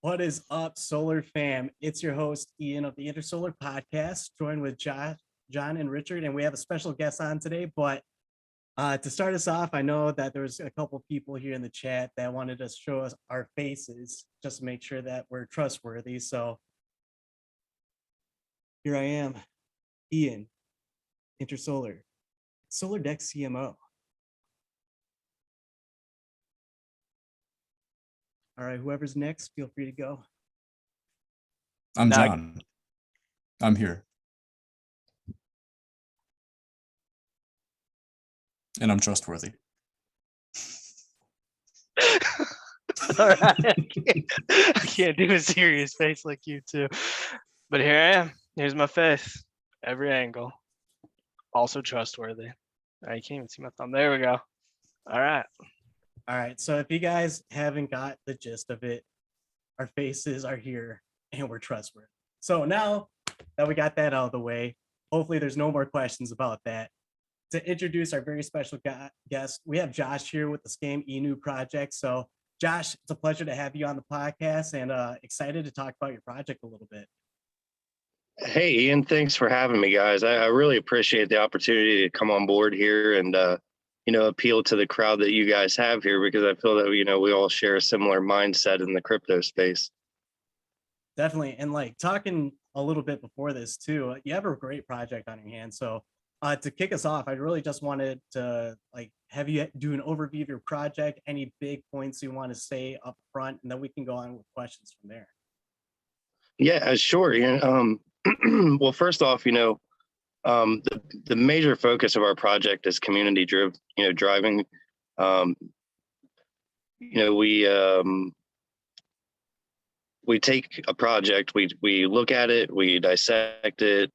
What is up, Solar fam? It's your host, Ian of the Intersolar Podcast, joined with Josh, John, and Richard. And we have a special guest on today. But to start us off, I know that there's a couple people here in the chat that wanted to show us our faces just to make sure that we're trustworthy. So here I am, Ian, Intersolar, Solar Dex CMO. All right, whoever's next, feel free to go. I'm John. I'm here. And I'm trustworthy. All right. I can't do a serious face like you two. But here I am. Here's my face. Every angle. Also trustworthy. You can't even see my thumb. There we go. All right. All right, so if you guys haven't got the gist of it, our faces are here and we're trustworthy. So now that we got that out of the way, hopefully there's no more questions about that. To introduce our very special guest, we have Josh here with the Scam Inu project. So Josh, it's a pleasure to have you on the podcast and excited to talk about your project a little bit. Hey, Ian, thanks for having me, guys. I really appreciate the opportunity to come on board here and, appeal to the crowd that you guys have here, because I feel that, we all share a similar mindset in the crypto space. Definitely. And like talking a little bit before this too, you have a great project on your hands. So to kick us off, I really just wanted to have you do an overview of your project, any big points you want to say up front, and then we can go on with questions from there. Yeah, sure. Well, first off, the major focus of our project is community driving. We take a project, we look at it, we dissect it.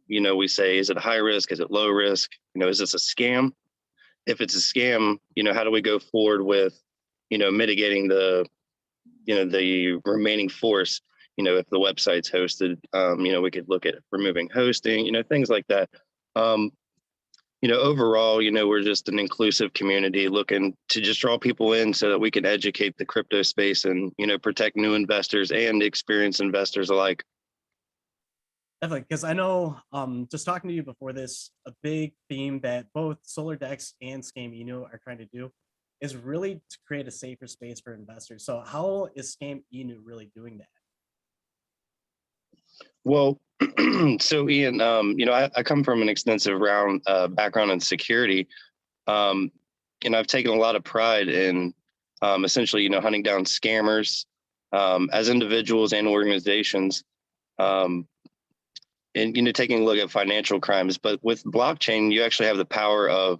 We say, is it high risk? Is it low risk? Is this a scam? If it's a scam, how do we go forward with, mitigating the remaining force? If the website's hosted, we could look at removing hosting, things like that. Overall, we're just an inclusive community looking to just draw people in so that we can educate the crypto space and, protect new investors and experienced investors alike. Definitely, because I know just talking to you before this, a big theme that both Solar Dex and Scam Inu are trying to do is really to create a safer space for investors. So how is Scam Inu really doing that? Well, so Ian, I come from an extensive background in security, and I've taken a lot of pride in essentially, hunting down scammers as individuals and organizations, and taking a look at financial crimes. But with blockchain, you actually have the power of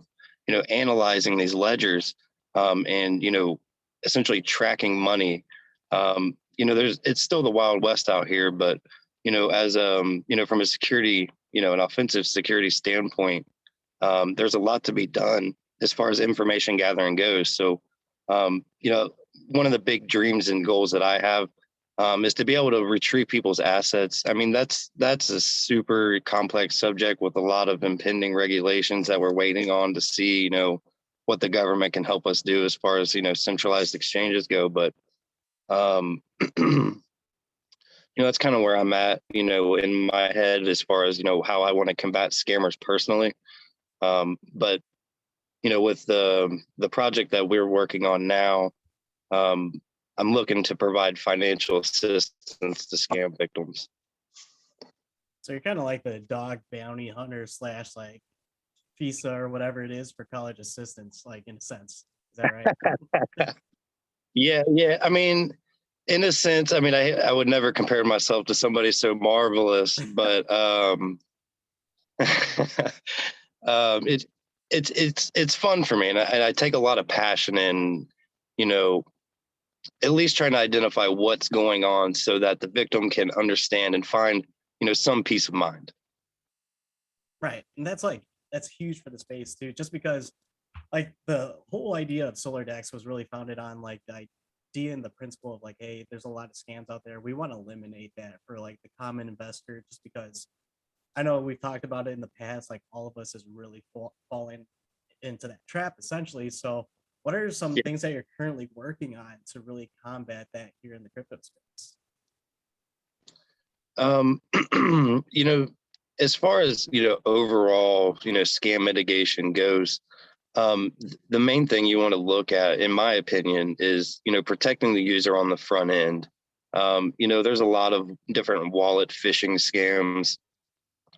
analyzing these ledgers and essentially tracking money. It's still the Wild West out here, but as from a security, an offensive security standpoint, there's a lot to be done as far as information gathering goes. So, one of the big dreams and goals that I have is to be able to retrieve people's assets. I mean, that's a super complex subject with a lot of impending regulations that we're waiting on to see, what the government can help us do as far as, centralized exchanges go. But, that's kind of where I'm at, in my head as far as, how I want to combat scammers personally. But, with the project that we're working on now, I'm looking to provide financial assistance to scam victims. So you're kind of like the dog bounty hunter / like FISA or whatever it is for college assistance, like in a sense. Is that right? Yeah. I mean, in a sense, I would never compare myself to somebody so marvelous, but it's fun for me, and I take a lot of passion in, at least trying to identify what's going on so that the victim can understand and find, some peace of mind. Right, and that's huge for the space too, just because like the whole idea of Solar Dex was really founded on like the idea and the principle of like, hey, there's a lot of scams out there. We want to eliminate that for like the common investor, just because I know we've talked about it in the past, like all of us has really fallen into that trap essentially. So What are some Yeah. things that you're currently working on to really combat that here in the crypto space? You know, as far as, overall, scam mitigation goes, the main thing you want to look at, in my opinion, is, protecting the user on the front end. There's a lot of different wallet phishing scams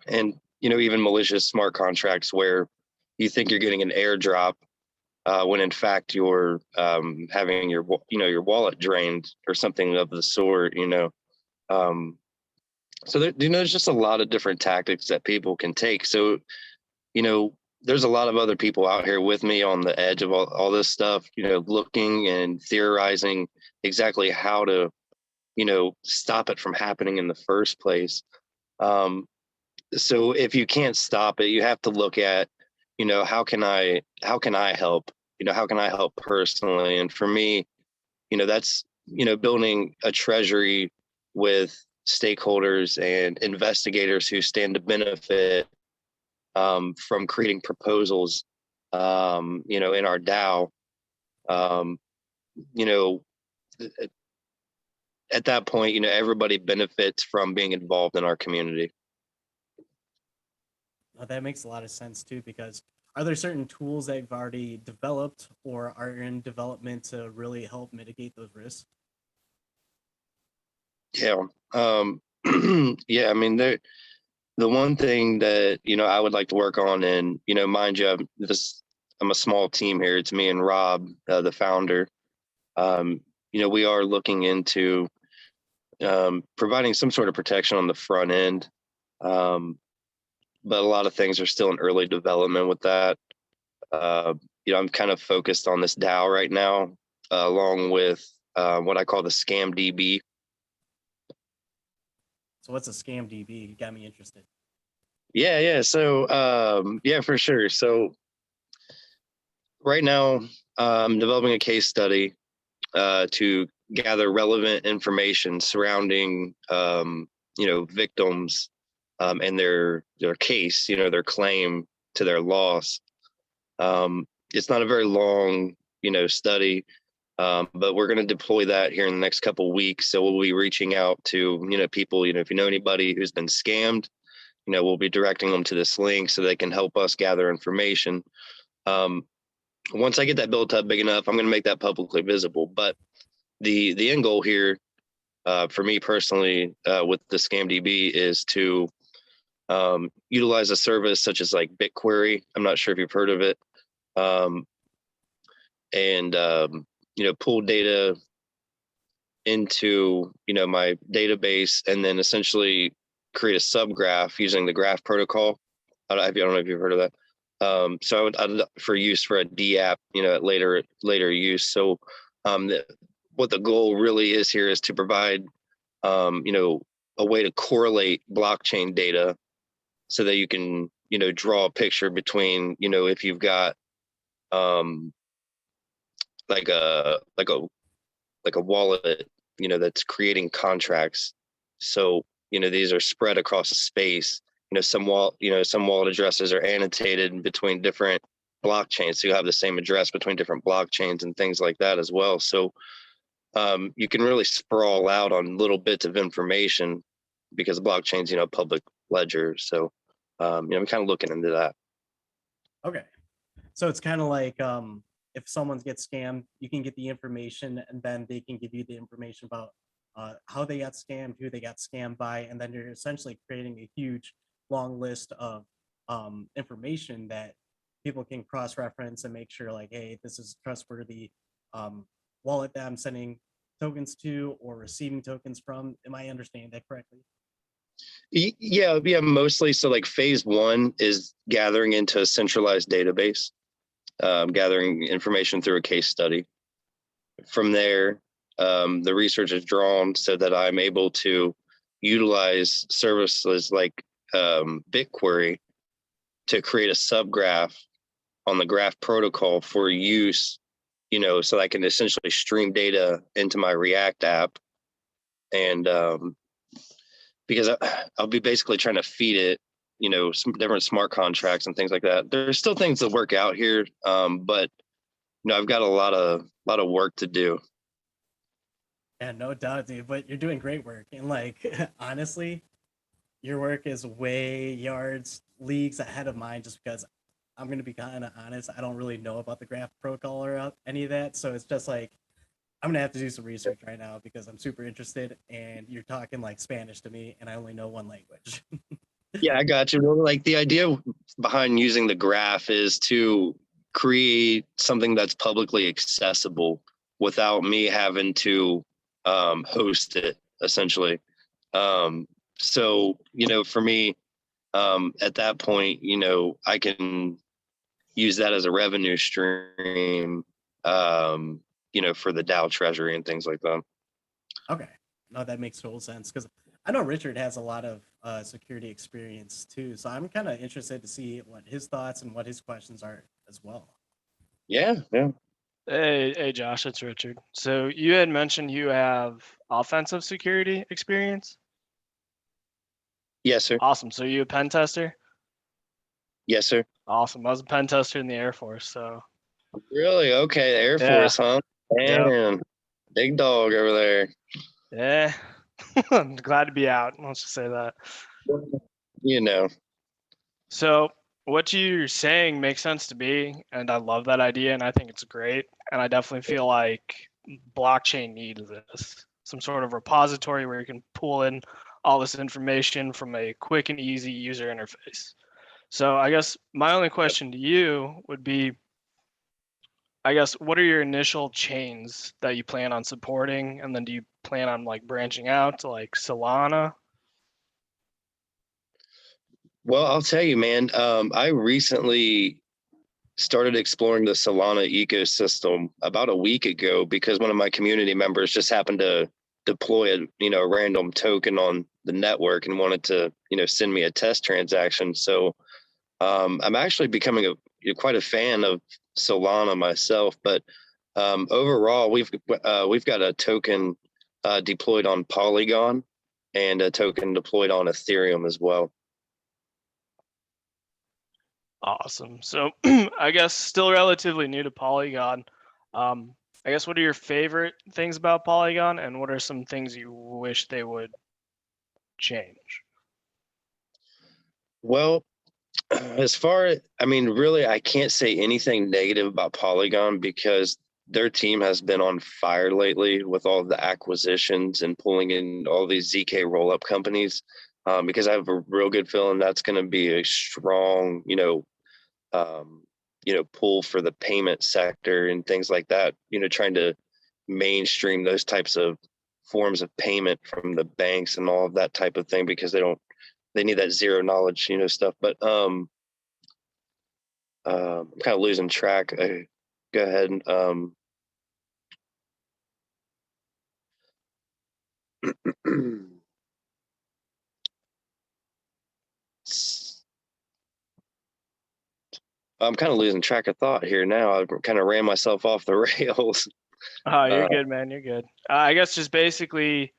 and, even malicious smart contracts where you think you're getting an airdrop when in fact you're having your wallet drained or something of the sort. Um, so there's just a lot of different tactics that people can take. So, there's a lot of other people out here with me on the edge of all this stuff, looking and theorizing exactly how to, stop it from happening in the first place. So if you can't stop it, you have to look at, how can I help? How can I help personally? And for me, that's, building a treasury with stakeholders and investigators who stand to benefit from creating proposals, in our DAO. Um, you know, at that point, everybody benefits from being involved in our community. That makes a lot of sense too, because are there certain tools that you've already developed or are in development to really help mitigate those risks? Yeah. Yeah. I mean, the one thing that, I would like to work on, and, mind you, I'm a small team here. It's me and Rob, the founder. We are looking into providing some sort of protection on the front end. But a lot of things are still in early development with that. I'm kind of focused on this DAO right now, along with what I call the Scam DB. So what's a scam DB? You got me interested. Yeah. So, yeah, for sure. So right now, I'm developing a case study to gather relevant information surrounding, victims and their case, their claim to their loss. It's not a very long, study, but we're going to deploy that here in the next couple of weeks. So we'll be reaching out to, people, if you know anybody who's been scammed, we'll be directing them to this link so they can help us gather information. Once I get that built up big enough, I'm going to make that publicly visible. But the end goal here, for me personally, with the Scam DB is to utilize a service such as like BitQuery. I'm not sure if you've heard of it. And pull data into my database, and then essentially create a subgraph using the graph protocol. I don't know if you've heard of that. So I'd for use for a D app, at later use. So what the goal really is here is to provide a way to correlate blockchain data so that you can draw a picture between if you've got like a wallet that's creating contracts. So these are spread across a space. Some wallet addresses are annotated between different blockchains, so you have the same address between different blockchains and things like that as well. So you can really sprawl out on little bits of information because blockchain's public ledger. So I'm kind of looking into that. Okay. So it's kind of like if someone gets scammed, you can get the information and then they can give you the information about how they got scammed, who they got scammed by, and then you're essentially creating a huge long list of information that people can cross-reference and make sure like, hey, this is trustworthy wallet that I'm sending tokens to or receiving tokens from. Am I understanding that correctly? Yeah, mostly. So like phase one is gathering into a centralized database, gathering information through a case study. From there, the research is drawn so that I'm able to utilize services like BitQuery to create a subgraph on the graph protocol for use, so I can essentially stream data into my React app. And because I'll be basically trying to feed it, some different smart contracts and things like that. There's still things that work out here, but I've got a lot of work to do. Yeah, no doubt, dude. But you're doing great work, and like honestly, your work is way yards, leagues ahead of mine. Just because I'm gonna be kind of honest, I don't really know about the graph protocol or any of that. So it's just like I'm gonna have to do some research right now because I'm super interested. And you're talking like Spanish to me, and I only know one language. Yeah, I got you. Well, like the idea behind using the graph is to create something that's publicly accessible without me having to host it, essentially. So, for me, at that point, I can use that as a revenue stream, for the DAO treasury and things like that. Okay, no, that makes total sense because I know Richard has a lot of security experience too. So I'm kind of interested to see what his thoughts and what his questions are as well. Yeah. Hey, Josh, it's Richard. So you had mentioned you have offensive security experience. Yes, sir. Awesome. So you a pen tester? Yes, sir. Awesome. I was a pen tester in the Air Force. So Really? Okay, Air Yeah. Force, huh? Yep. Man, big dog over there. yeah, I'm glad to be out. Let's just say that. You know. So what you're saying makes sense to me, and I love that idea, and I think it's great. And I definitely feel like blockchain needs this, some sort of repository where you can pull in all this information from a quick and easy user interface. So I guess my only question to you would be, I guess, what are your initial chains that you plan on supporting? And then do you plan on like branching out to like Solana? Well, I'll tell you, man. I recently started exploring the Solana ecosystem about a week ago because one of my community members just happened to deploy a random token on the network and wanted to send me a test transaction. So I'm actually becoming quite a fan of Solana myself. But overall, we've got a token deployed on Polygon and a token deployed on Ethereum as well. Awesome. So I guess still relatively new to Polygon. I guess what are your favorite things about Polygon, and what are some things you wish they would change? Well, really, I can't say anything negative about Polygon because their team has been on fire lately with all the acquisitions and pulling in all these ZK roll-up companies. Because I have a real good feeling that's going to be a strong, pull for the payment sector and things like that. Trying to mainstream those types of forms of payment from the banks and all of that type of thing because they need that zero knowledge, stuff. But I'm kind of losing track. Go ahead. I'm kind of losing track of thought here now. I kind of ran myself off the rails. Oh, you're good, man. You're good. I guess just basically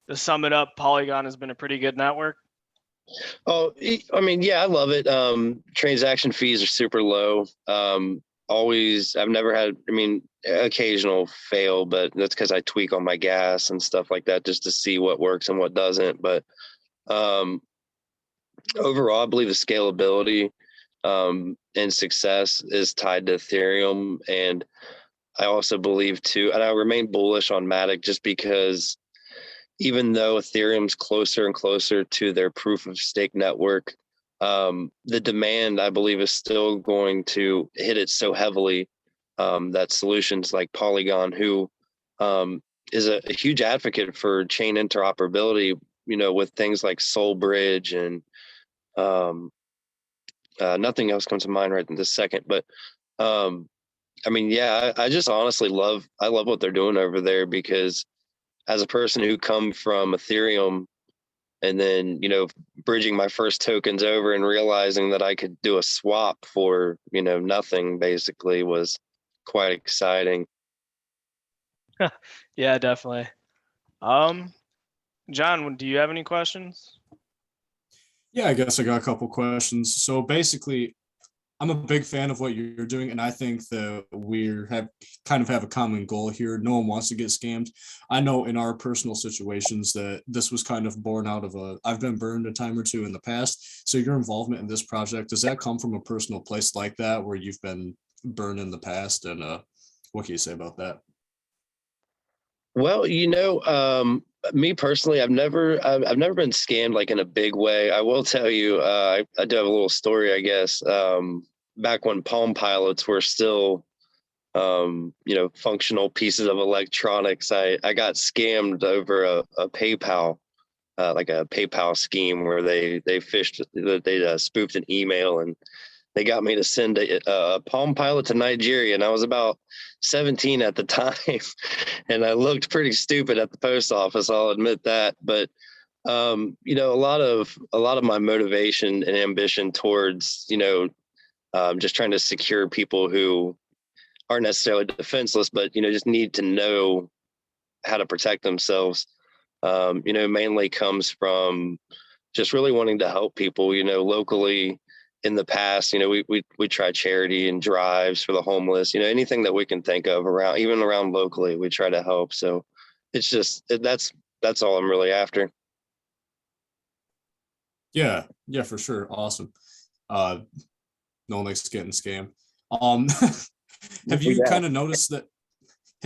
to sum it up, Polygon has been a pretty good network. Oh, yeah, I love it. Transaction fees are super low. I've never had, occasional fail, but that's because I tweak on my gas and stuff like that just to see what works and what doesn't. But overall, I believe the scalability and success is tied to Ethereum. And I also believe too, and I remain bullish on Matic just because even though Ethereum's closer and closer to their proof of stake network, the demand, I believe, is still going to hit it so heavily that solutions like Polygon, who is a huge advocate for chain interoperability, with things like SoulBridge and nothing else comes to mind right in this second. But I just honestly love what they're doing over there because as a person who come from Ethereum and then, bridging my first tokens over and realizing that I could do a swap for, nothing basically was quite exciting. Yeah, definitely. John, do you have any questions? Yeah, I guess I got a couple questions. So basically, I'm a big fan of what you're doing, and I think that have a common goal here. No one wants to get scammed. I know in our personal situations that this was kind of born out of I've been burned a time or two in the past. So your involvement in this project, does that come from a personal place like that where you've been burned in the past? And what can you say about that? Well, me personally, I've never been scammed like in a big way. I will tell you, I do have a little story, I guess. Back when Palm Pilots were still, functional pieces of electronics, I got scammed over a PayPal, like a PayPal scheme where they spoofed an email, and they got me to send a Palm Pilot to Nigeria, and I was about 17 at the time, and I looked pretty stupid at the post office. I'll admit that, but a lot of my motivation and ambition towards just trying to secure people who aren't necessarily defenseless, but just need to know how to protect themselves. Mainly comes from just really wanting to help people. Locally. In the past, we try charity and drives for the homeless. Anything that we can think of even around locally, we try to help. So it's just that's all I'm really after. Yeah, for sure. Awesome. No one likes getting scammed. Um, have you Yeah. kind of noticed that?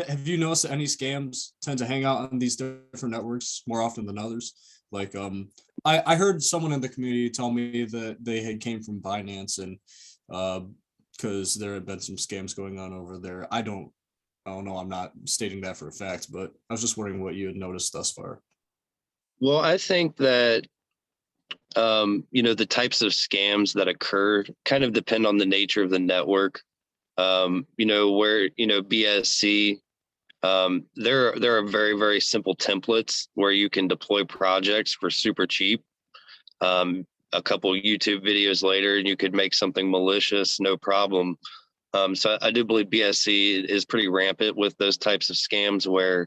Have you noticed that any scams tend to hang out on these different networks more often than others? Like, I heard someone in the community tell me that they had came from Binance, and because there had been some scams going on over there. I don't know. I'm not stating that for a fact, but I was just wondering what you had noticed thus far. Well, I think that the types of scams that occur kind of depend on the nature of the network. Where BSC, there are very, very simple templates where you can deploy projects for super cheap. A couple YouTube videos later, and you could make something malicious, no problem. So I do believe BSC is pretty rampant with those types of scams where,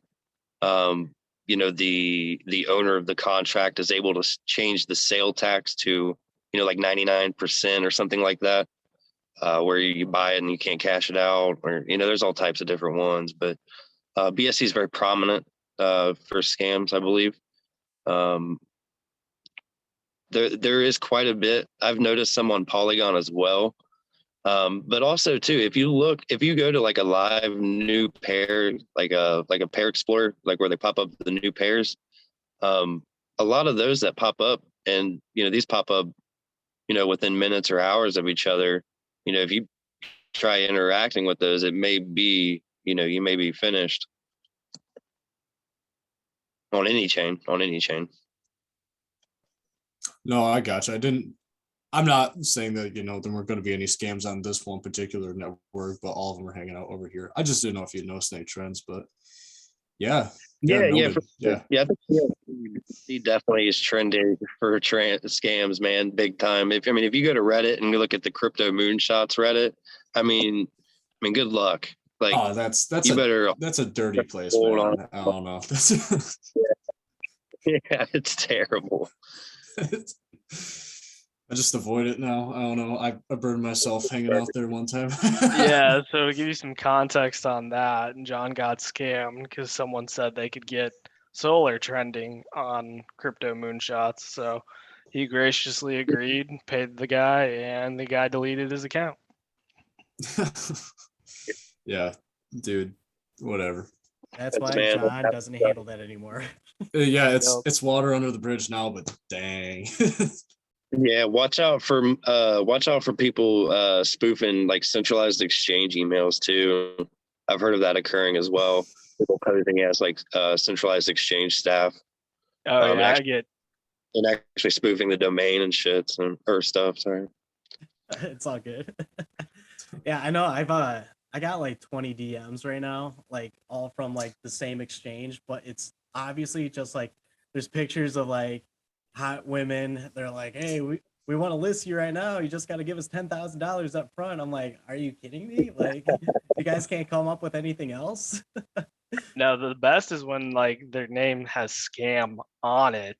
the owner of the contract is able to change the sale tax to, like 99% or something like that, where you buy it and you can't cash it out, or, there's all types of different ones, but BSC is very prominent for scams, I believe. There is quite a bit. I've noticed some on Polygon as well. But also too, if you go to like a live new pair, like a pair explorer, like where they pop up the new pairs, a lot of those that pop up, and these pop up, within minutes or hours of each other. If you try interacting with those, it may be, you may be finished on any chain. No, I gotcha. I'm not saying that, there weren't going to be any scams on this one particular network, but all of them are hanging out over here. I just didn't know if you noticed any trends, but yeah. Yeah. Noted. Yeah. I think he definitely is trending for scams, man, big time. If you go to Reddit and you look at the crypto moonshots Reddit, I mean, good luck. Like, Oh, that's a dirty place, hold man. on. I don't know. Yeah, it's terrible. I just avoid it now. I don't know. I burned myself hanging out there one time. Yeah, so to give you some context on that, John got scammed because someone said they could get solar trending on crypto moonshots. So he graciously agreed, paid the guy, and the guy deleted his account. Yeah, dude, whatever. That's why Man, John doesn't handle that anymore. Yeah, it's water under the bridge now, but dang. Yeah, watch out for people spoofing like centralized exchange emails too. I've heard of that occurring as well. People posing as like centralized exchange staff. Oh yeah, actually spoofing the domain and shit or stuff. Sorry. It's all good. Yeah, I know. I got like 20 DMs right now, like all from like the same exchange, but it's obviously just like there's pictures of like hot women. They're like, hey, we want to list you right now. You just got to give us $10,000 up front. I'm like, are you kidding me? Like, you guys can't come up with anything else? No, the best is when like their name has scam on it,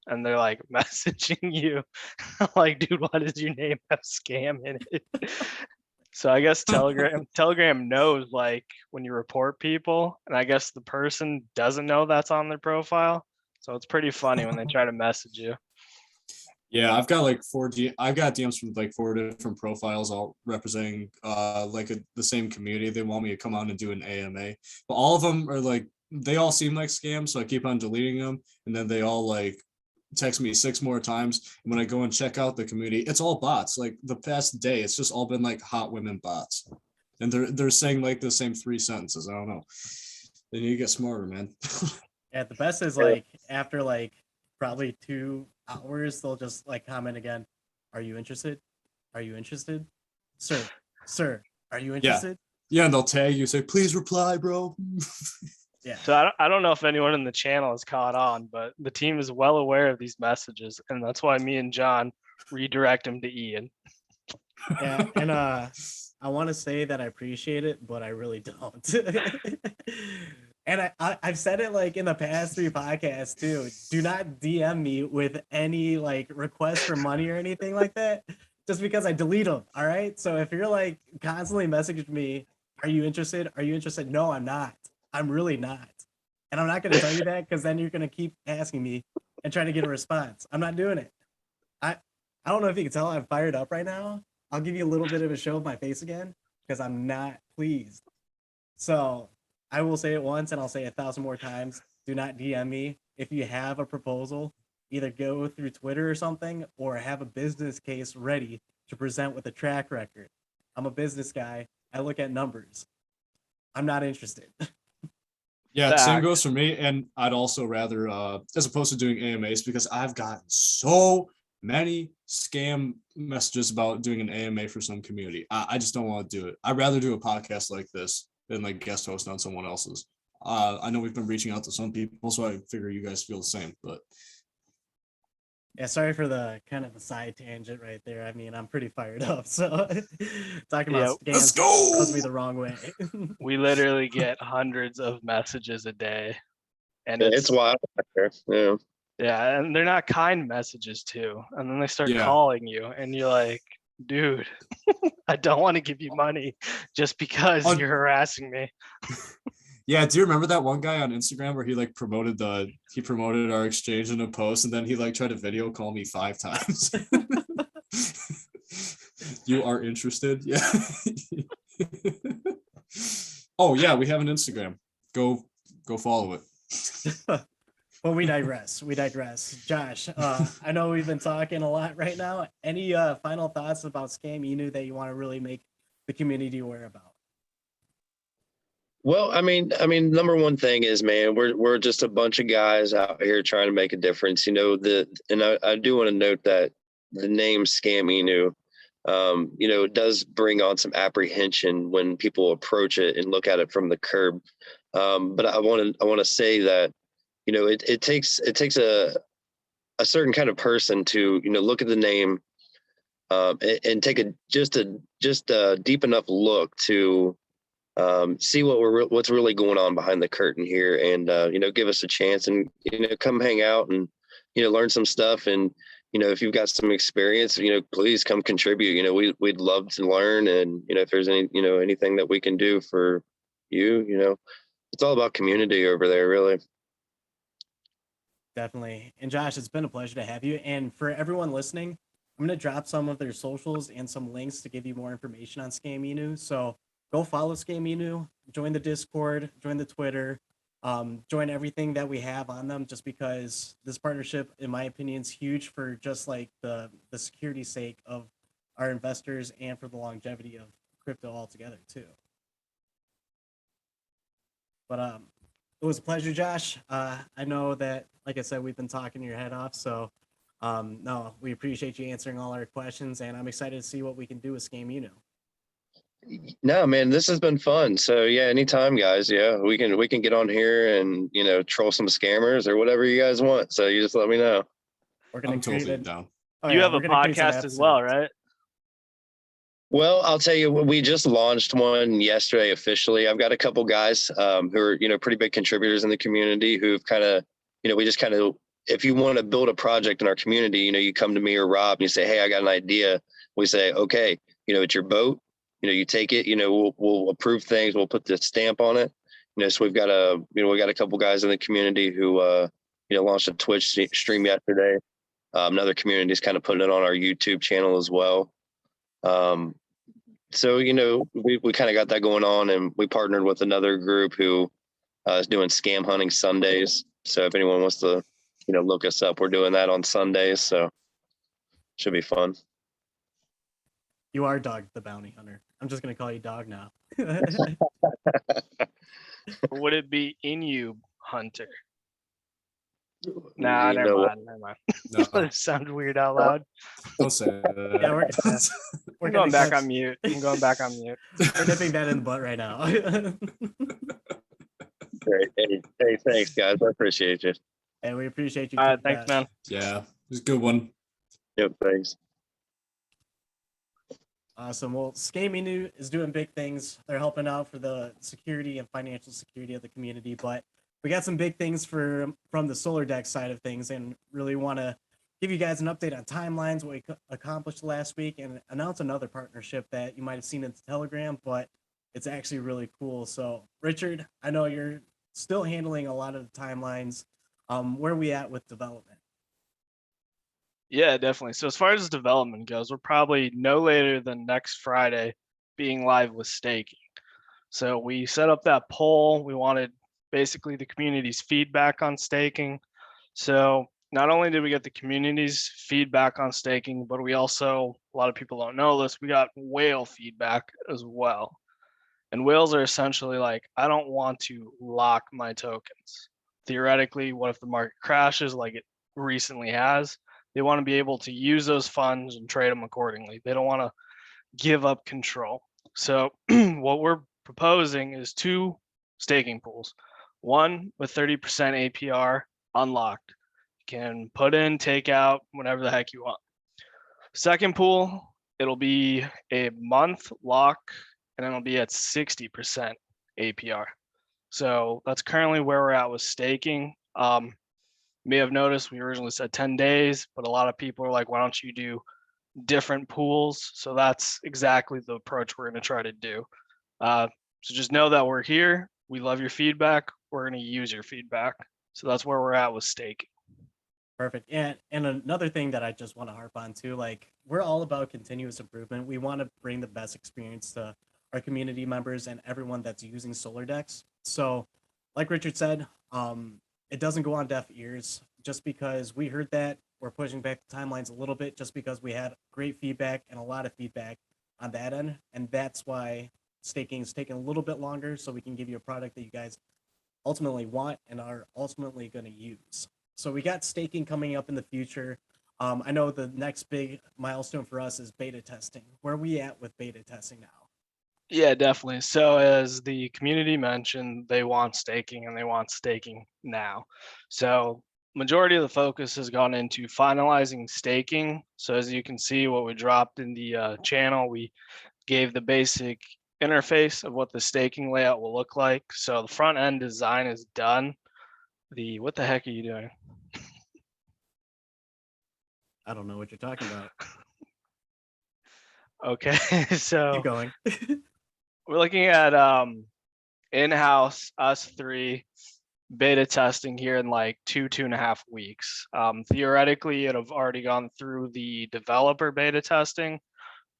and they're like messaging you. Like, dude, why does your name have scam in it? So I guess Telegram knows like when you report people, and I guess the person doesn't know that's on their profile. So it's pretty funny when they try to message you. Yeah, I've got like I've got DMs from like 4 different profiles all representing the same community. They want me to come on and do an AMA. But all of them are like, they all seem like scams, so I keep on deleting them, and then they all like text me 6 more times. And when I go and check out the community, it's all bots. Like the past day, it's just all been like hot women bots. And they're saying like the same 3 sentences. I don't know. They need to get smarter, man. Yeah, the best is like after like probably 2 hours, they'll just like comment again. Are you interested? Are you interested? Sir, are you interested? Yeah, and they'll tag you, say, please reply, bro. Yeah. So I don't know if anyone in the channel has caught on, but the team is well aware of these messages, and that's why me and John redirect them to Ian. Yeah, and I want to say that I appreciate it, but I really don't. And I've said it like in the past 3 podcasts too. Do not DM me with any like requests for money or anything like that, just because I delete them. All right. So if you're like constantly messaging me, are you interested? Are you interested? No, I'm not. I'm really not. And I'm not going to tell you that because then you're going to keep asking me and trying to get a response. I'm not doing it. I don't know if you can tell I'm fired up right now. I'll give you a little bit of a show of my face again because I'm not pleased. So I will say it once and I'll say 1,000 more times. Do not DM me. If you have a proposal, either go through Twitter or something or have a business case ready to present with a track record. I'm a business guy. I look at numbers. I'm not interested. Yeah, same goes for me. And I'd also rather, as opposed to doing AMAs, because I've gotten so many scam messages about doing an AMA for some community. I just don't want to do it. I'd rather do a podcast like this than like guest host on someone else's. I know we've been reaching out to some people, so I figure you guys feel the same, but yeah, sorry for the kind of a side tangent right there. I mean, I'm pretty fired up. So talking about scams let's go. rubs me the wrong way. We literally get hundreds of messages a day. And it's wild out there. Yeah. Yeah, and they're not kind messages too. And then they start calling you and you're like, dude, I don't want to give you money just because you're harassing me. Yeah, do you remember that one guy on Instagram where he like promoted our exchange in a post, and then he like tried to video call me 5 times? You are interested? Yeah. Oh yeah, we have an Instagram. Go follow it. Well, we digress. Josh, I know we've been talking a lot right now. Any final thoughts about Scam Inu that you want to really make the community aware about? Well, I mean, number one thing is, man, we're just a bunch of guys out here trying to make a difference. You know, I do want to note that the name Scam Inu, you know, it does bring on some apprehension when people approach it and look at it from the curb. But I want to say that, you know, it takes a certain kind of person to, you know, look at the name and take just a deep enough look to see what's really going on behind the curtain here, and you know, give us a chance and, you know, come hang out and, you know, learn some stuff. And, you know, if you've got some experience, you know, please come contribute. You know, we'd love to learn, and, you know, if there's anything that we can do for you, you know, it's all about community over there, really. Definitely. And Josh, it's been a pleasure to have you. And for everyone listening, I'm going to drop some of their socials and some links to give you more information on Scam Inu. So go follow Scam Inu, join the Discord, join the Twitter, join everything that we have on them, just because this partnership, in my opinion, is huge for just like the security sake of our investors and for the longevity of crypto altogether too. But it was a pleasure, Josh. I know that, like I said, we've been talking your head off. So no, we appreciate you answering all our questions, and I'm excited to see what we can do with Scam Inu. No, man, this has been fun. So yeah, anytime, guys. Yeah, we can get on here and, you know, troll some scammers or whatever you guys want. So you just let me know. We're gonna I'm totally down. Oh, you have a podcast as well, right? Well, I'll tell you, we just launched one yesterday officially. I've got a couple guys who are, you know, pretty big contributors in the community who've kind of, you know, we just kind of if you want to build a project in our community, you come to me or Rob and you say, hey, I got an idea. We say, okay, it's your boat. You take it, we'll approve things. We'll put the stamp on it. So we got a couple guys in the community who, launched a Twitch stream yesterday. Another community is kind of putting it on our YouTube channel as well. So, we kind of got that going on, and we partnered with another group who is doing scam hunting Sundays. So if anyone wants to, look us up, we're doing that on Sundays. So should be fun. You are Dog the Bounty Hunter. I'm just going to call you Dog now. Or would it be Inu Hunter? You Nah, never know what? mind. Never mind. No, That sounded weird out loud. don't say that. Yeah, we're I'm gonna going back catch- on mute. I'm going back on mute. We're nipping that in the butt right now. Great. Hey, thanks, guys. I appreciate you. And we appreciate you. All right, taking thanks, that. man. Yeah, it was a good one. Yep, thanks. Awesome. Well, Scam Inu is doing big things. They're helping out for the security and financial security of the community, but we got some big things from the Solar Dex side of things, and really want to give you guys an update on timelines, what we accomplished last week, and announce another partnership that you might have seen in the Telegram, but it's actually really cool. So, Richard, I know you're still handling a lot of the timelines. Where are we at with development? Yeah, definitely. So as far as development goes, we're probably no later than next Friday being live with staking. So we set up that poll. We wanted basically the community's feedback on staking. So not only did we get the community's feedback on staking, but we also, a lot of people don't know this, we got whale feedback as well. And whales are essentially like, I don't want to lock my tokens. Theoretically, what if the market crashes like it recently has? They want to be able to use those funds and trade them accordingly. They don't want to give up control. So what we're proposing is 2 staking pools. One with 30% APR unlocked. You can put in, take out, whatever the heck you want. Second pool, it'll be a month lock, and then it'll be at 60% APR. So that's currently where we're at with staking. May have noticed we originally said 10 days, but a lot of people are like, why don't you do different pools? So that's exactly the approach we're going to try to do. So just know that we're here. We love your feedback. We're going to use your feedback. So that's where we're at with staking. Perfect. And another thing that I just want to harp on too, like, we're all about continuous improvement. We want to bring the best experience to our community members and everyone that's using Solar Dex. So like Richard said, it doesn't go on deaf ears. Just because we heard that, we're pushing back the timelines a little bit, just because we had great feedback and a lot of feedback on that end. And that's why staking is taking a little bit longer, so we can give you a product that you guys ultimately want and are ultimately going to use. So we got staking coming up in the future. I know the next big milestone for us is beta testing. Where are we at with beta testing now? Yeah, definitely. So as the community mentioned, they want staking and they want staking now. So majority of the focus has gone into finalizing staking. So as you can see, what we dropped in the channel, we gave the basic interface of what the staking layout will look like. So the front end design is done. What the heck are you doing? I don't know what you're talking about. Okay, so Keep going. we're looking at in-house us 3 beta testing here in like 2.5 weeks. Theoretically, it'd have already gone through the developer beta testing,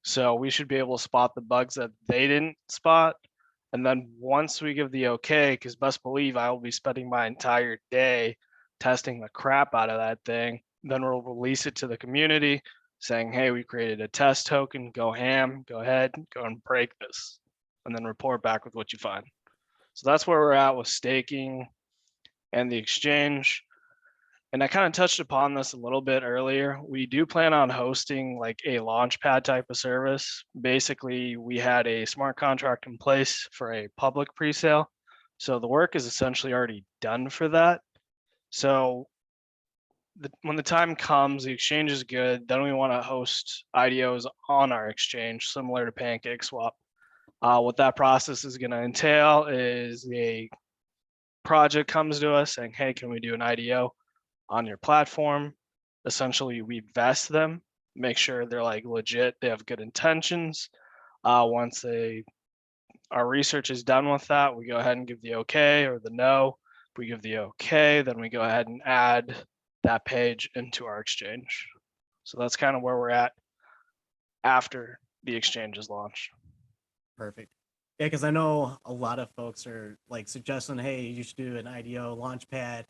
so we should be able to spot the bugs that they didn't spot. And then once we give the okay, because best believe I will be spending my entire day testing the crap out of that thing, then we'll release it to the community saying, hey, we created a test token, go ham, go ahead, go and break this, and then report back with what you find. So that's where we're at with staking and the exchange. And I kind of touched upon this a little bit earlier. We do plan on hosting like a launchpad type of service. Basically, we had a smart contract in place for a public presale. So the work is essentially already done for that. So when the time comes, the exchange is good, then we want to host IDOs on our exchange, similar to PancakeSwap. What that process is going to entail is a project comes to us saying, hey, can we do an IDO? on your platform. Essentially, we vest them, make sure they're like legit, they have good intentions. Once our research is done with that, we go ahead and give the okay or the no. If we give the okay, then we go ahead and add that page into our exchange. So that's kind of where we're at after the exchange is launched. Perfect. Yeah, because I know a lot of folks are like suggesting, hey, you should do an IDO launch pad.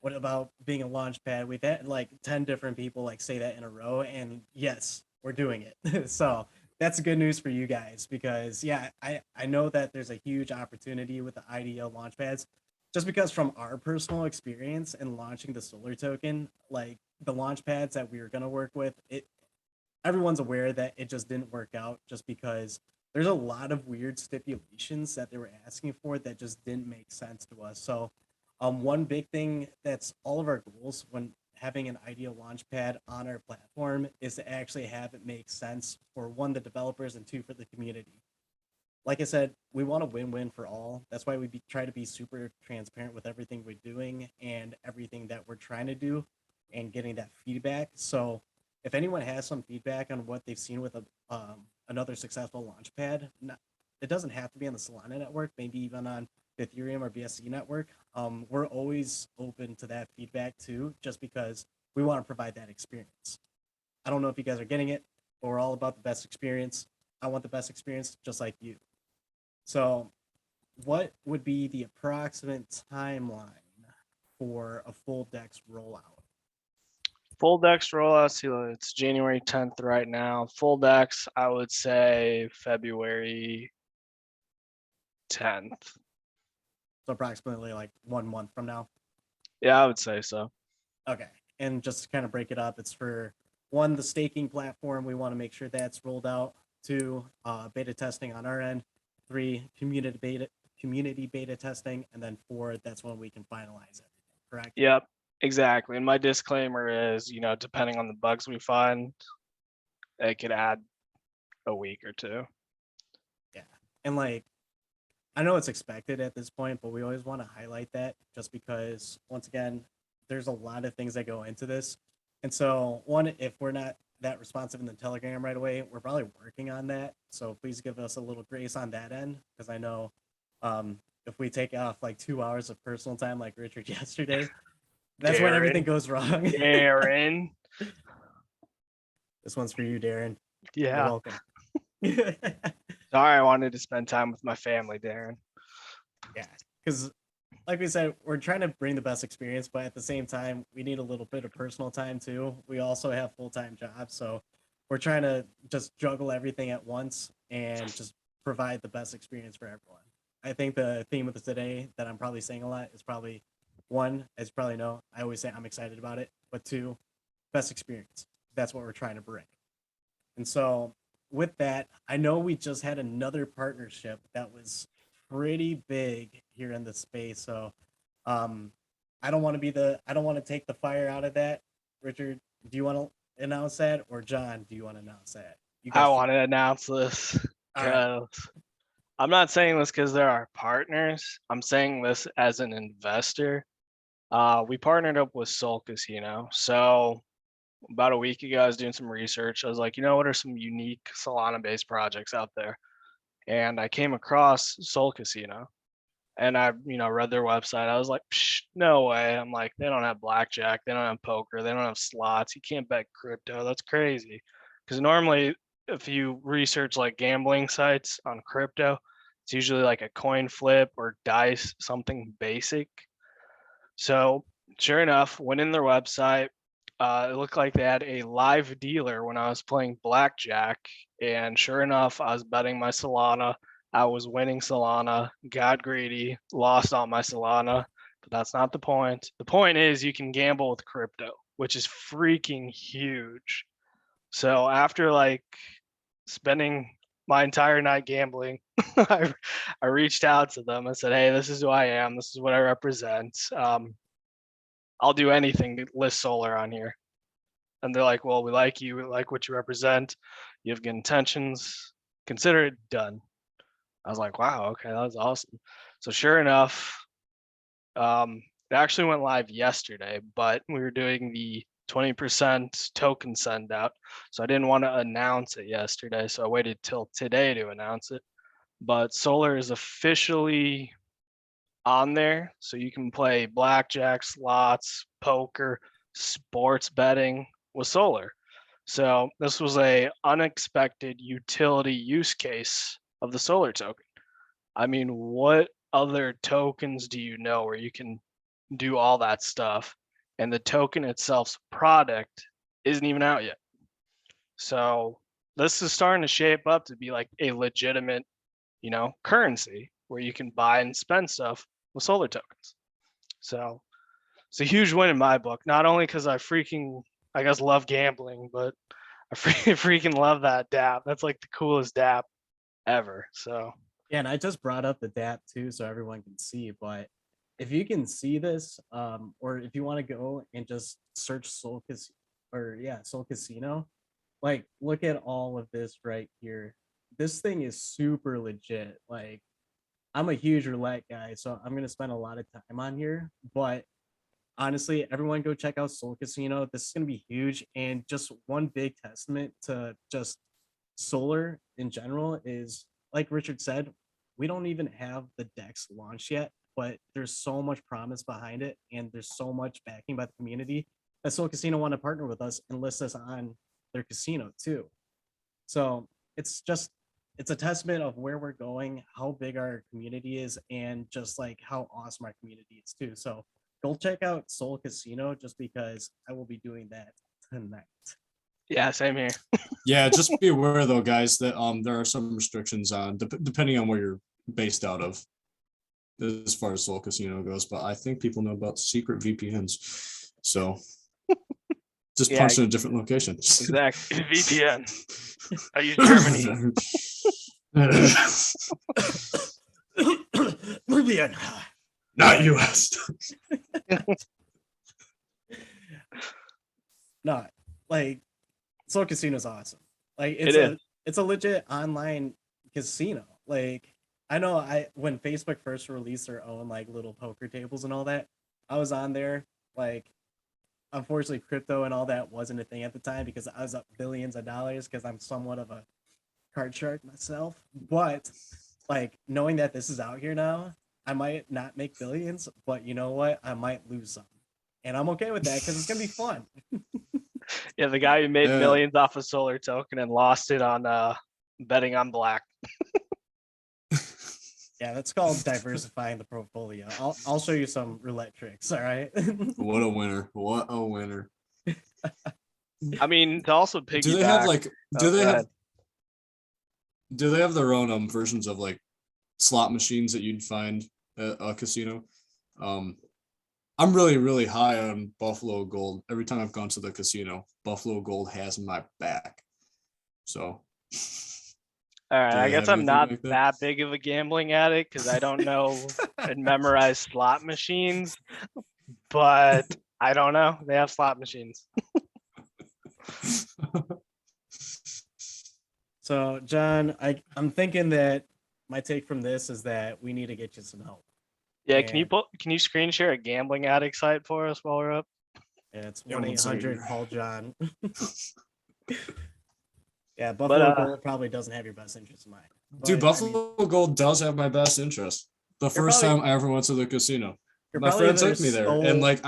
What about being a launch pad? We've had like 10 different people like say that in a row, and yes, we're doing it. So that's good news for you guys because yeah, I know that there's a huge opportunity with the IDO launch pads. Just because from our personal experience in launching the solar token, like the launch pads that we were gonna work with, everyone's aware that it just didn't work out just because there's a lot of weird stipulations that they were asking for that just didn't make sense to us. So one big thing that's all of our goals when having an ideal launch pad on our platform is to actually have it make sense for one, the developers, and two, for the community. Like I said, we want a win-win for all. That's why try to be super transparent with everything we're doing and everything that we're trying to do and getting that feedback. So if anyone has some feedback on what they've seen with another successful launch pad, it doesn't have to be on the Solana network, maybe even on the Ethereum or BSC network. We're always open to that feedback too, just because we want to provide that experience. I don't know if you guys are getting it, but we're all about the best experience. I want the best experience just like you. So what would be the approximate timeline for a full Dex rollout? Full Dex rollout, see, it's January 10th right now. Full Dex, I would say February 10th. So approximately like 1 month from now. Yeah, I would say so. Okay. And just to kind of break it up, it's for one, the staking platform. We want to make sure that's rolled out. Two, beta testing on our end. Three, community beta testing. And then four, that's when we can finalize it. Correct? Yep, exactly. And my disclaimer is, depending on the bugs we find, it could add a week or two. Yeah. And like, I know it's expected at this point, but we always want to highlight that just because, once again, there's a lot of things that go into this. And so, one, if we're not that responsive in the Telegram right away, we're probably working on that. So please give us a little grace on that end, because I know if we take off like 2 hours of personal time, like Richard yesterday, that's when everything goes wrong. Darren. This one's for you, Darren. You're Yeah. welcome. Sorry, I wanted to spend time with my family, Darren. Yeah, because like we said, we're trying to bring the best experience, but at the same time, we need a little bit of personal time too. We also have full-time jobs, so we're trying to just juggle everything at once and just provide the best experience for everyone. I think the theme of today that I'm probably saying a lot is probably one, as you probably know, I always say I'm excited about it, but two, best experience. That's what we're trying to bring. And so with that, I know we just had another partnership that was pretty big here in the space. So I don't want to take the fire out of that. Richard, do you want to announce that, or John, do you want to announce that? I want to announce this because I'm not saying this because they're our partners. I'm saying this as an investor. We partnered up with Sol Casino. So about a week ago, I was doing some research. I was like, what are some unique Solana-based projects out there? And I came across Sol Casino, and I, read their website. I was like, no way. I'm like, they don't have blackjack, they don't have poker, they don't have slots. You can't bet crypto. That's crazy. Because normally, if you research like gambling sites on crypto, it's usually like a coin flip or dice, something basic. So sure enough, went in their website. It looked like they had a live dealer when I was playing blackjack, and sure enough, I was betting my Solana. I was winning Solana, got greedy, lost all my Solana, but that's not the point. The point is you can gamble with crypto, which is freaking huge. So after like spending my entire night gambling, I reached out to them and said, hey, this is who I am. This is what I represent. I'll do anything to list Solar on here. And they're like, well, we like you. We like what you represent. You have good intentions. Consider it done. I was like, wow, okay, that was awesome. So sure enough, It actually went live yesterday, but we were doing the 20% token send out. So I didn't want to announce it yesterday. So I waited till today to announce it. But Solar is officially on there. So you can play blackjack, slots, poker, sports betting with Solar. So this was a unexpected utility use case of the Solar token. I mean, what other tokens do you know where you can do all that stuff and the token itself's product isn't even out yet? So this is starting to shape up to be like a legitimate, currency where you can buy and spend stuff with Solar tokens. So it's a huge win in my book, not only because I guess, love gambling, but I freaking love that dApp. That's like the coolest dApp ever. So Yeah, and I just brought up the DApp too, so everyone can see. But if you can see this, or if you want to go and just search Soul Casino, like look at all of this right here. This thing is super legit. Like, I'm a huge roulette guy, so I'm gonna spend a lot of time on here. But honestly, everyone go check out Soul Casino. This is gonna be huge, and just one big testament to just Solar in general is, like Richard said, we don't even have the Dex launch yet, but there's so much promise behind it, and there's so much backing by the community that Soul Casino want to partner with us and list us on their casino too. So it's a testament of where we're going, how big our community is, and just like how awesome our community is too. So go check out Soul Casino just because I will be doing that tonight. yeah, same here. Yeah, just be aware though, guys, that there are some restrictions on depending on where you're based out of as far as Soul Casino goes. But I think people know about secret VPNs, so just Yeah, punch in a different location. exactly. VPN. I use Germany. Muy bien. Not US. No, like Soul Casino is awesome. Like It is. it's a legit online casino. Like I know when Facebook first released their own like little poker tables and all that, I was on there. Like unfortunately crypto and all that wasn't a thing at the time because I was up billions of dollars because I'm somewhat of a card shark myself. But like knowing that this is out here now, I might not make billions, but you know what? I might lose some. And I'm okay with that because it's gonna be fun. Yeah, the guy who made Yeah. millions off a Solar token and lost it on betting on black. Yeah, that's called diversifying the portfolio. I'll show you some roulette tricks. All right. What a winner! What a winner! I mean, to also piggyback. Do they have like? Oh, Do they go have? ahead. Do they have their own versions of like slot machines that you'd find at a casino? I'm really high on Buffalo Gold. Every time I've gone to the casino, Buffalo Gold has my back. So. All right, Do I they guess have I'm anything not like that? that big of a gambling addict because I don't know and memorize slot machines, but I don't know. They have slot machines. So, John, I'm thinking that my take from this is that we need to get you some help. Yeah, And can you screen share a gambling addict site for us while we're up? it's Yeah, one 1-800 second. call John. Yeah, Buffalo uh, Gold probably doesn't have your best interest in mind. Dude, But, I mean, Buffalo Gold does have my best interest. The first probably- time I ever went to the casino, you're my probably friend their took me there, sole- and like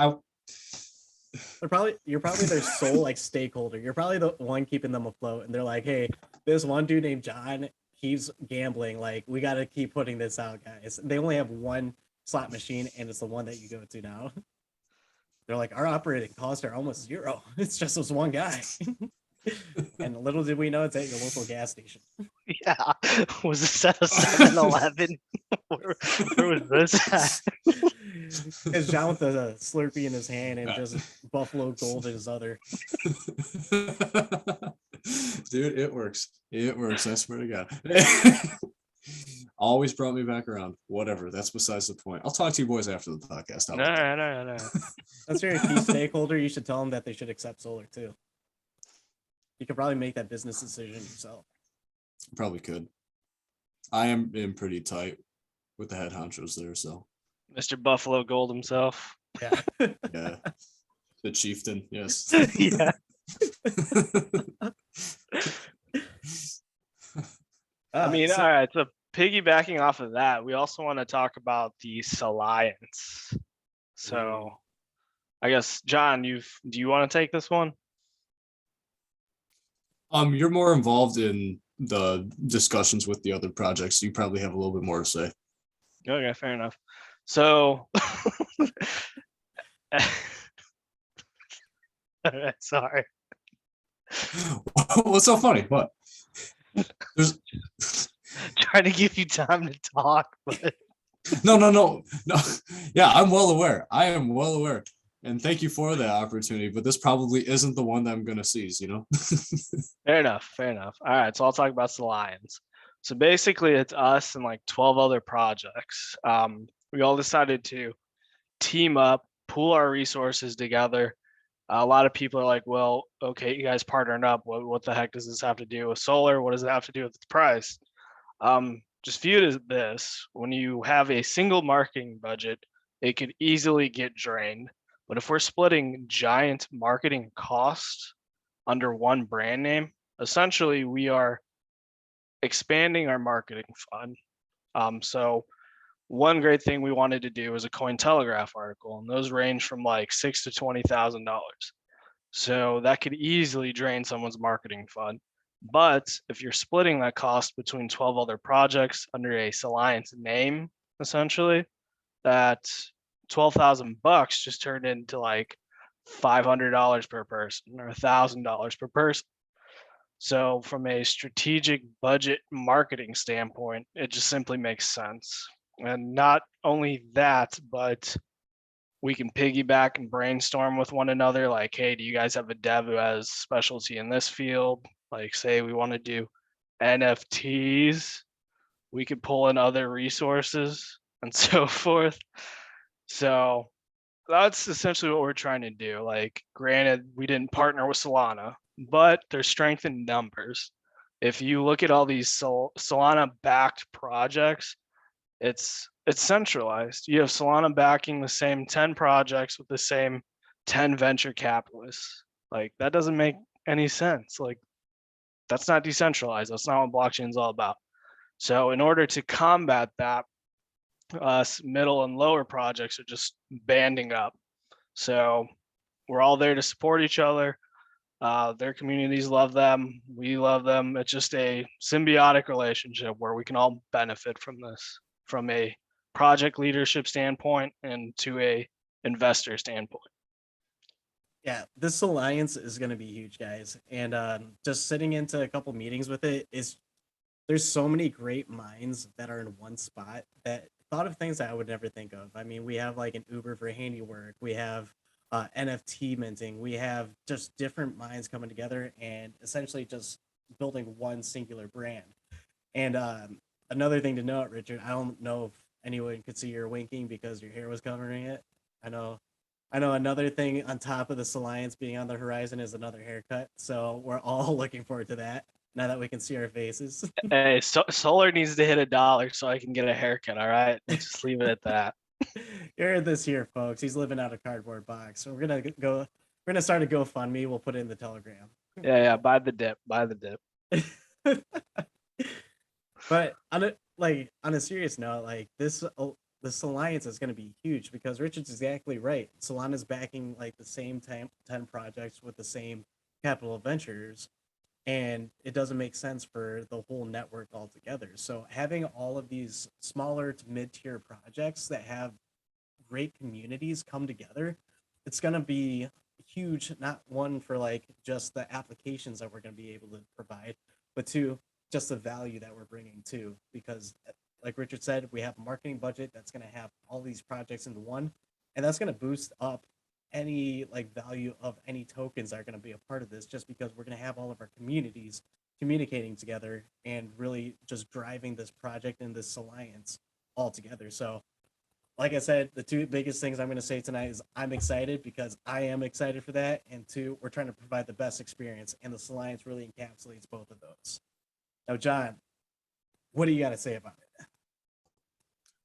you're probably their sole like stakeholder. You're probably the one keeping them afloat, and they're like, "Hey, this one dude named John, he's gambling. Like, we got to keep putting this out, guys." They only have one slot machine, and it's the one that you go to now. They're like, "Our operating costs are almost zero. It's just this one guy." And little did we know, it's at your local gas station. Yeah, was this at a 7-Eleven? Where was this at? It's John with the Slurpee in his hand and just Buffalo Gold in his other. dude, it works. It works. I swear to God. Always brought me back around. Whatever. That's besides the point. I'll talk to you boys after the podcast. How about that? No. That's your key stakeholder. You should tell them that they should accept Solar too. You could probably make that business decision yourself. Probably could. I am in pretty tight with the head honchos there, so Mr. Buffalo Gold himself. Yeah. Yeah. The chieftain, yes. Yeah. I mean, So, all right. So piggybacking off of that, we also want to talk about the Alliance. So I guess John, do you want to take this one? You're more involved in the discussions with the other projects. So you probably have a little bit more to say. Okay, fair enough. So sorry. What's so funny? What? There's Trying to give you time to talk, but no. Yeah, I'm well aware. I am well aware. And thank you for that opportunity, but this probably isn't the one that I'm gonna seize, you know? fair enough, fair enough. All right, so I'll talk about Alliance. So basically it's us and like 12 other projects. We all decided to team up, pool our resources together. A lot of people are like, well, okay, you guys partnering up. What the heck does this have to do with solar? What does it have to do with the price? Just view it as this: when you have a single marketing budget, it could easily get drained. But if we're splitting giant marketing costs under one brand name, essentially we are expanding our marketing fund. So one great thing we wanted to do was a Cointelegraph article, and those range from like $6,000 to $20,000. So that could easily drain someone's marketing fund. But if you're splitting that cost between 12 other projects under a Alliance name, essentially, that 12,000 bucks just turned into like $500 per person or $1,000 per person. So from a strategic budget marketing standpoint, it just simply makes sense. And not only that, but we can piggyback and brainstorm with one another. Like, hey, do you guys have a dev who has specialty in this field? Like, say we want to do NFTs, we could pull in other resources and so forth. So that's essentially what we're trying to do. Like, granted, we didn't partner with Solana, but there's strength in numbers. If you look at all these Solana backed projects, it's centralized. You have Solana backing the same 10 projects with the same 10 venture capitalists. Like, that doesn't make any sense. Like, that's not decentralized. That's not what blockchain is all about. So in order to combat that, us middle and lower projects are just banding up. So we're all there to support each other. Their communities love them. We love them. It's just a symbiotic relationship where we can all benefit from this, from a project leadership standpoint and to a investor standpoint. yeah, this alliance is going to be huge, guys. And just sitting into a couple meetings with it is there's so many great minds that are in one spot that thought of things that I would never think of. I mean, we have like an Uber for handiwork. We have NFT minting. We have just different minds coming together and essentially just building one singular brand. And another thing to note, Richard, I don't know if anyone could see your winking because your hair was covering it. I know. I know another thing on top of this alliance being on the horizon is another haircut. So we're all looking forward to that now that we can see our faces. Hey, Solar needs to hit $1 so I can get a haircut. All right, let's just leave it at that. You heard this here, folks. He's living out a cardboard box. So we're gonna go. We're gonna start a GoFundMe. We'll put it in the Telegram. Yeah, buy the dip, buy the dip. But on a serious note, like this alliance is going to be huge because Richard's exactly right. Solana's backing like the same 10 projects with the same capital ventures, and it doesn't make sense for the whole network altogether. So having all of these smaller to mid-tier projects that have great communities come together, it's going to be huge, not one for like just the applications that we're going to be able to provide, but two, just the value that we're bringing too. Because like Richard said, we have a marketing budget that's going to have all these projects into one, and that's going to boost up any like value of any tokens that are going to be a part of this, just because we're going to have all of our communities communicating together and really just driving this project and this alliance all together. So like I said, the two biggest things I'm going to say tonight is I'm excited because I am excited for that, and two, we're trying to provide the best experience, and the alliance really encapsulates both of those. Now, John, what do you got to say about it?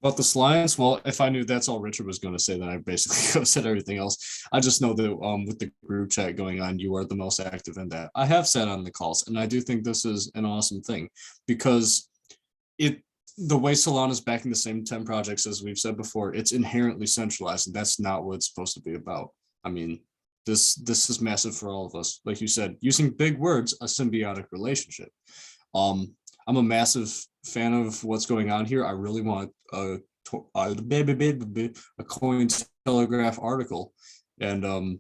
About the slides, well, if I knew that's all Richard was going to say, then I basically could have said everything else. I just know that with the group chat going on, you are the most active in that. I have sat on the calls, and I do think this is an awesome thing because the way Solana is backing the same 10 projects as we've said before, it's inherently centralized, and that's not what it's supposed to be about. I mean, this is massive for all of us. Like you said, using big words, a symbiotic relationship. I'm a massive fan of what's going on here. I really want a coin telegraph article, and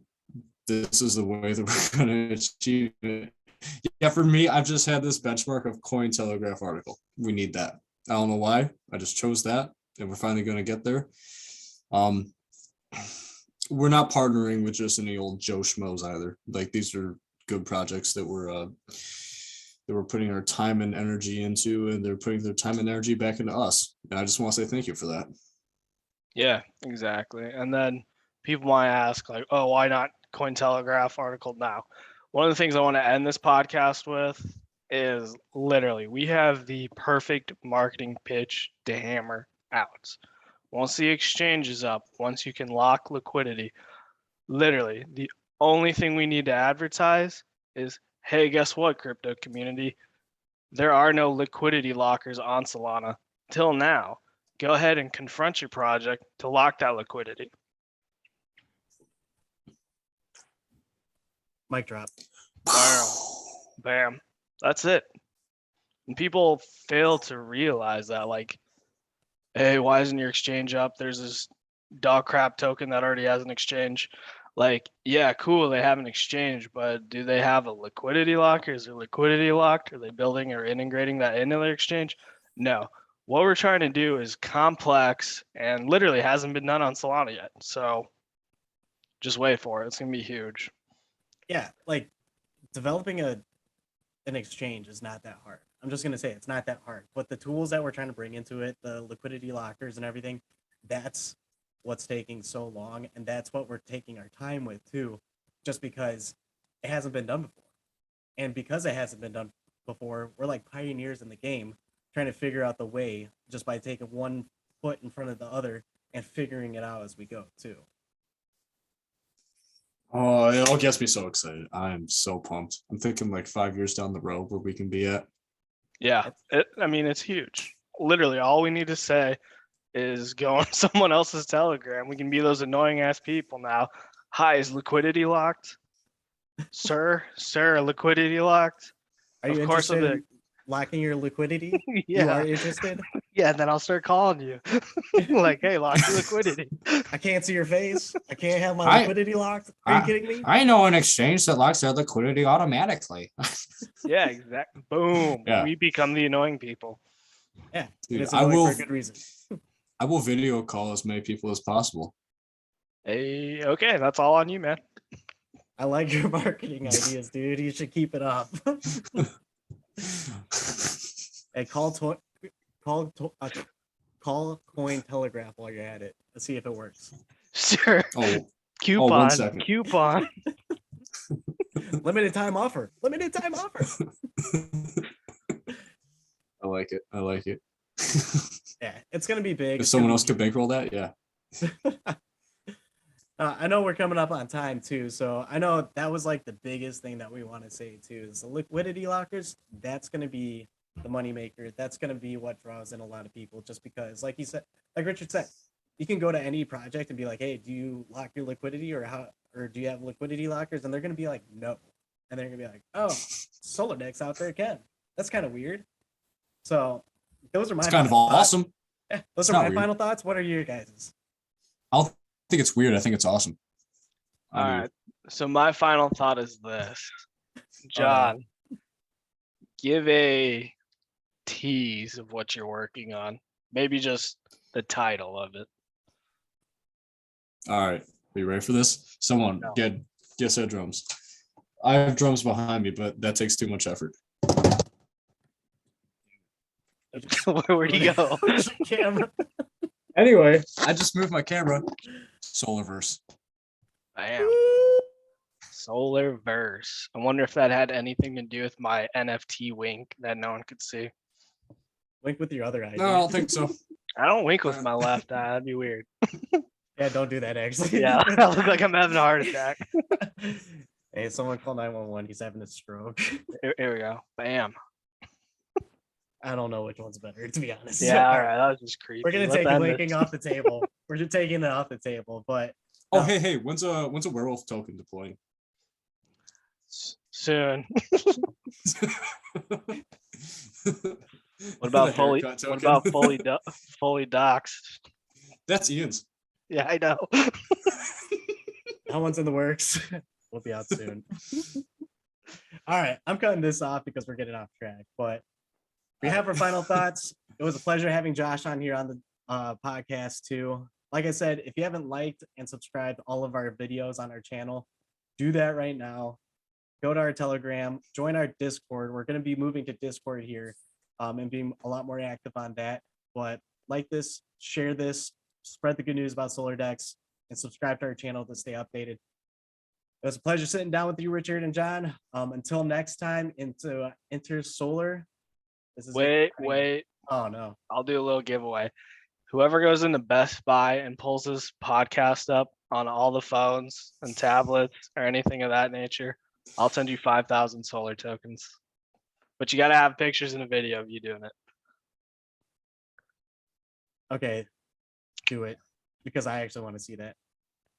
this is the way that we're going to achieve it. Yeah, for me, I've just had this benchmark of coin telegraph article. We need that. I don't know why. I just chose that, and we're finally going to get there. We're not partnering with just any old Joe Schmoes either. Like, these are good projects that we're putting our time and energy into, and they're putting their time and energy back into us. And I just want to say thank you for that. Yeah, exactly. And then people might ask, like, oh, why not Cointelegraph article now? One of the things I want to end this podcast with is literally, we have the perfect marketing pitch to hammer out. Once the exchange is up, once you can lock liquidity, literally the only thing we need to advertise is, hey, guess what, crypto community? There are no liquidity lockers on Solana till now. Go ahead and confront your project to lock that liquidity. Mic drop. Bam. Bam. That's it. And people fail to realize that, like, hey, why isn't your exchange up? There's this dog crap token that already has an exchange. Like, yeah, cool, they have an exchange, but do they have a liquidity locker? Is their liquidity locked? Are they building or integrating that into their exchange? No. What we're trying to do is complex and literally hasn't been done on Solana yet. So just wait for it. It's going to be huge. Yeah, like developing an exchange is not that hard. I'm just gonna say it's not that hard. But the tools that we're trying to bring into it, the liquidity lockers and everything, that's what's taking so long, and that's what we're taking our time with too, just because it hasn't been done before. And because it hasn't been done before, we're like pioneers in the game, trying to figure out the way just by taking one foot in front of the other and figuring it out as we go too. Oh, it all gets me so excited. I'm so pumped. I'm thinking like 5 years down the road where we can be at. Yeah, I mean, it's huge. Literally, all we need to say is go on someone else's Telegram. We can be those annoying ass people now. Hi, is liquidity locked? Sir, liquidity locked? Are you Of course, interested I'll in locking your liquidity? be, You are yeah, interested? yeah. Then I'll start calling you, like, hey, lock your liquidity. I can't see your face. I can't have my I- liquidity locked. Are you kidding me? I know an exchange that locks their liquidity automatically. Yeah, exactly. Boom. Yeah. We become the annoying people. Yeah, Dude, and it's I annoying will- for a good reason. I will video call as many people as possible. Hey, okay, that's all on you, man. I like your marketing ideas, dude. You should keep it up. Hey, call Coin Telegraph while you're at it. Let's see if it works. Sure. Oh, Coupon. second. Coupon. Limited time offer. Limited time offer. I like it. I like it. Yeah, it's gonna be big. If It's someone gonna else be could bankroll that, yeah. I know we're coming up on time too, so I know that was like the biggest thing that we want to say too is the liquidity lockers. That's going to be the moneymaker. That's going to be what draws in a lot of people, just because, like you said, like Richard said, you can go to any project and be like, "Hey, do you lock your liquidity, or do you have liquidity lockers?" And they're going to be like, "No," and they're going to be like, "Oh, Solar Dex out there can." That's kind of weird. So those are my It's kind of final thoughts. awesome. Yeah, those It's are not my weird. final thoughts. What are your guys'? I don't think it's weird. I think it's awesome. All right. So my final thought is this. John, give a tease of what you're working on. Maybe just the title of it. All right. Are you ready for this? Someone No. get set drums. I have drums behind me, but that takes too much effort. Where'd he go? Camera. Anyway, I just moved my camera. Solarverse. Bam. Solar Verse. I wonder if that had anything to do with my NFT wink that no one could see. Link with your other idea. No, I don't think so. I don't wink with my left eye. That'd be weird. Yeah, don't do that actually. Yeah, I look like I'm having a heart attack. Hey, someone call 911. He's having a stroke. Here we go. Bam. I don't know which one's better, to be honest. Yeah, all right. That was just creepy. We're gonna Let's take end linking this. off the table. We're just taking it off the table, but Oh, no. hey, when's a werewolf token deploying? Soon. What What about fully doxed? That's Ian's. Yeah, I know. That one's in the works. We'll be out soon. All right, I'm cutting this off because we're getting off track, but we have our final thoughts. It was a pleasure having Josh on here on the podcast too. Like I said, if you haven't liked and subscribed to all of our videos on our channel, do that right now. Go to our Telegram, join our Discord. We're going to be moving to Discord here and being a lot more active on that. But like this, share this, spread the good news about Solar Dex, and subscribe to our channel to stay updated. It was a pleasure sitting down with you, Richard and John. Until next time, enter Solar. This is it. Wait. Oh no. I'll do a little giveaway. Whoever goes into Best Buy and pulls this podcast up on all the phones and tablets or anything of that nature, I'll send you 5,000 solar tokens. But you got to have pictures and a video of you doing it. Okay, do it because I actually want to see that.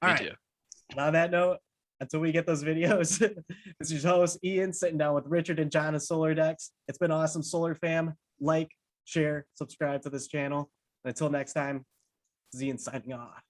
All Me right. too. On that note, until we get those videos, this is your host Ian sitting down with Richard and John of Solar Dex. It's been awesome, Solar fam. Like, share, subscribe to this channel. And until next time, this is Ian signing off.